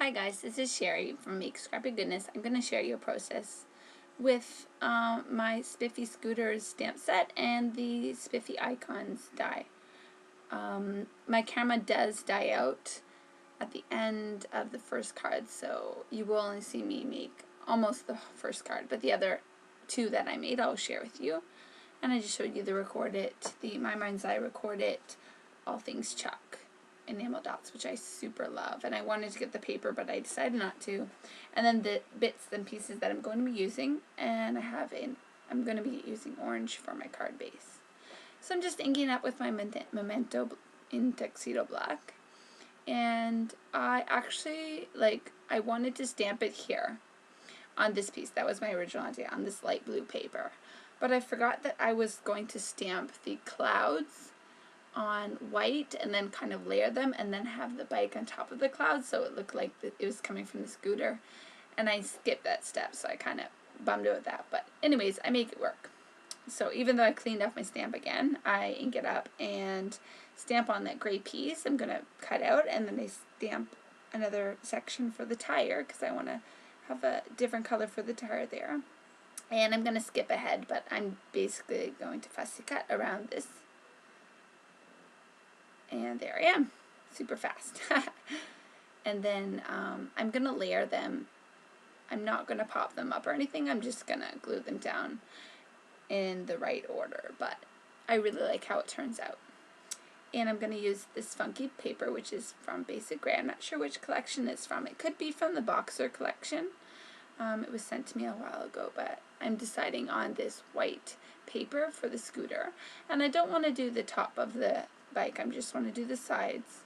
Hi guys, this is Sherry from Make Scrappy Goodness. I'm going to share you a process with my Spiffy Scooters stamp set and the Spiffy Icons die. My camera does die out at the end of the first card, so you will only see me make almost the first card, but the other two that I made I'll share with you. And I just showed you the Record It, the My Mind's Eye Record It, All Things Chalk enamel dots, which I super love, and I wanted to get the paper but I decided not to. And then the bits and pieces that I'm going to be using, and I'm going to be using orange for my card base. So I'm just inking up with my Memento in Tuxedo Black, and I actually I wanted to stamp it here on this piece. That was my original idea, on this light blue paper, but I forgot that I was going to stamp the clouds on white and then kind of layer them and then have the bike on top of the clouds so it looked like it was coming from the scooter, and I skipped that step, so I kind of bummed out with that. But anyways, I make it work. So even though I cleaned off my stamp again, I ink it up and stamp on that gray piece I'm going to cut out, and then I stamp another section for the tire because I want to have a different color for the tire there. And I'm going to skip ahead, but I'm basically going to fussy cut around this. And there I am, super fast. And then I'm going to layer them. I'm not going to pop them up or anything. I'm just going to glue them down in the right order. But I really like how it turns out. And I'm going to use this funky paper, which is from Basic Gray. I'm not sure which collection it's from. It could be from the Boxer collection. It was sent to me a while ago, but I'm deciding on this white paper for the scooter. And I don't want to do the top of the bike, I just want to do the sides,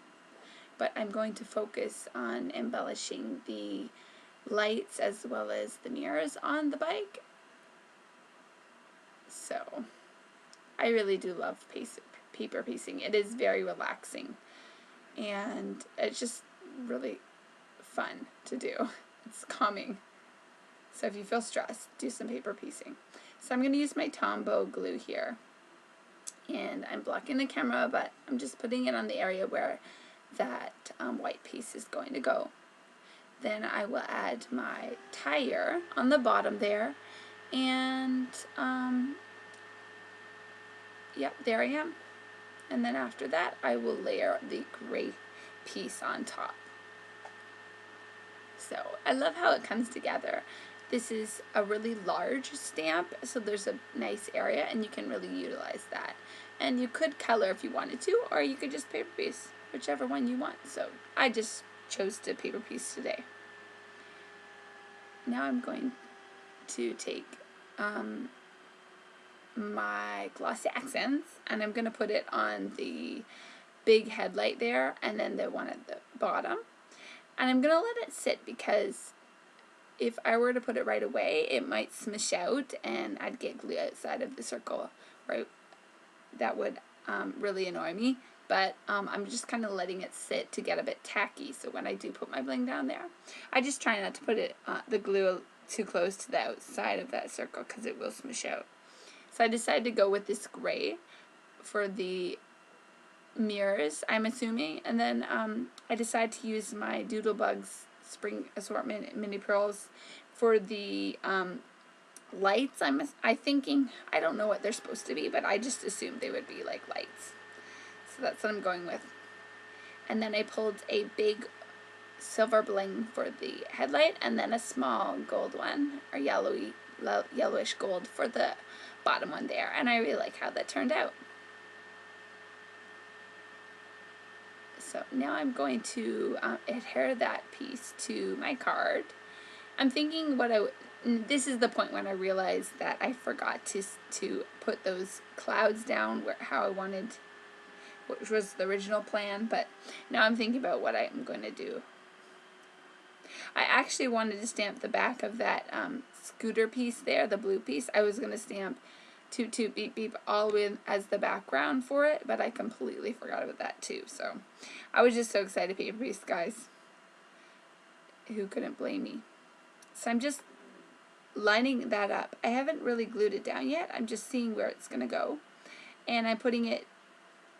but I'm going to focus on embellishing the lights as well as the mirrors on the bike. So I really do love paper piecing. It is very relaxing and it's just really fun to do. It's calming. So if you feel stressed, do some paper piecing. So I'm going to use my Tombow glue here. And I'm blocking the camera, but I'm just putting it on the area where that white piece is going to go. Then I will add my tire on the bottom there, and yep, there I am. And then after that, I will layer the gray piece on top. So I love how it comes together. This is a really large stamp, so there's a nice area and you can really utilize that. And you could color if you wanted to, or you could just paper piece, whichever one you want. So I just chose to paper piece today. Now I'm going to take my glossy accents and I'm going to put it on the big headlight there and then the one at the bottom. And I'm going to let it sit because if I were to put it right away, it might smush out and I'd get glue outside of the circle, right? That would really annoy me. But I'm just kind of letting it sit to get a bit tacky, so when I do put my bling down there, I just try not to put it the glue too close to the outside of that circle because it will smush out. So I decided to go with this gray for the mirrors, I'm assuming, and then I decided to use my Doodlebugs Spring Assortment Mini Pearls for the lights. I'm thinking, I don't know what they're supposed to be, but I just assumed they would be like lights. So that's what I'm going with. And then I pulled a big silver bling for the headlight and then a small gold one, or yellowish gold for the bottom one there. And I really like how that turned out. So now I'm going to adhere that piece to my card. I'm thinking this is the point when I realized that I forgot to put those clouds down how I wanted, which was the original plan, but now I'm thinking about what I'm going to do. I actually wanted to stamp the back of that scooter piece there, the blue piece. I was going to stamp toot toot beep beep all the way as the background for it, but I completely forgot about that too. So I was just so excited to paper piece, guys. Who couldn't blame me? So I'm just lining that up. I haven't really glued it down yet. I'm just seeing where it's going to go. And I'm putting it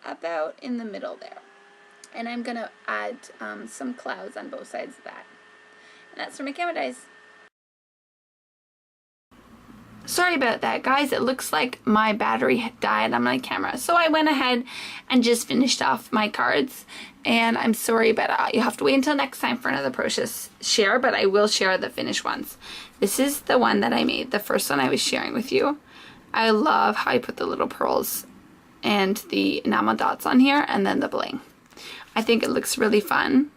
about in the middle there. And I'm going to add some clouds on both sides of that. that's where my camera dies. Sorry about that, guys. It looks like my battery died on my camera. So I went ahead and just finished off my cards. And I'm sorry, but you have to wait until next time for another process share, but I will share the finished ones. This is the one that I made, the first one I was sharing with you. I love how I put the little pearls and the enamel dots on here and then the bling. I think it looks really fun.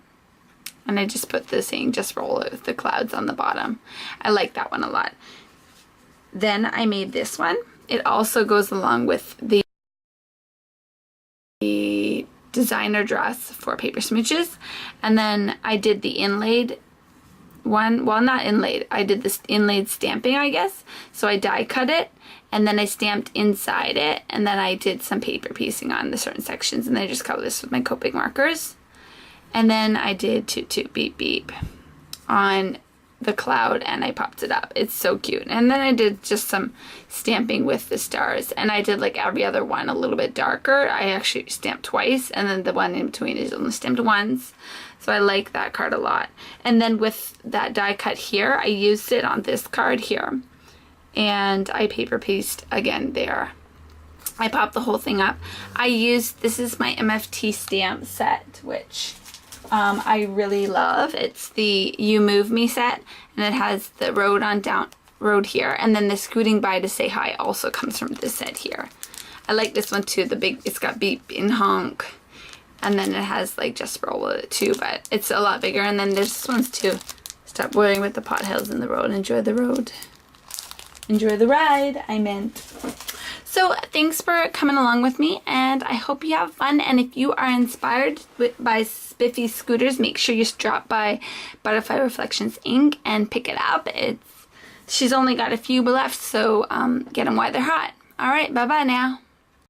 And I just put the saying, just roll it with the clouds on the bottom. I like that one a lot. Then I made this one. It also goes along with the designer dress for paper smooches. And then I did the inlaid one. Well, not inlaid. I did this inlaid stamping, I guess. So I die cut it. And then I stamped inside it. And then I did some paper piecing on the certain sections. And then I just covered this with my Copic markers. And then I did toot toot beep beep on the cloud and I popped it up. It's so cute. And then I did just some stamping with the stars, and I did like every other one a little bit darker. I actually stamped twice, and then the one in between is only stamped once. So I like that card a lot. And then with that die cut here, I used it on this card here, and I paper pieced again there. I popped the whole thing up. I used, this is my MFT stamp set, which I really love. It's the You Move Me set, and it has the road here, and then the scooting by to say hi also comes from this set here. I like this one too. The big, it's got beep and honk, and then it has like just roll with it too, but it's a lot bigger. And then there's this one's too. Stop worrying with the potholes in the road. Enjoy the road. Enjoy the ride, I meant. So thanks for coming along with me, and I hope you have fun. And if you are inspired by Spiffy scooters, make sure you drop by Butterfly Reflections Inc. and pick it up. She's only got a few left, so get them while they're hot. All right, bye-bye now.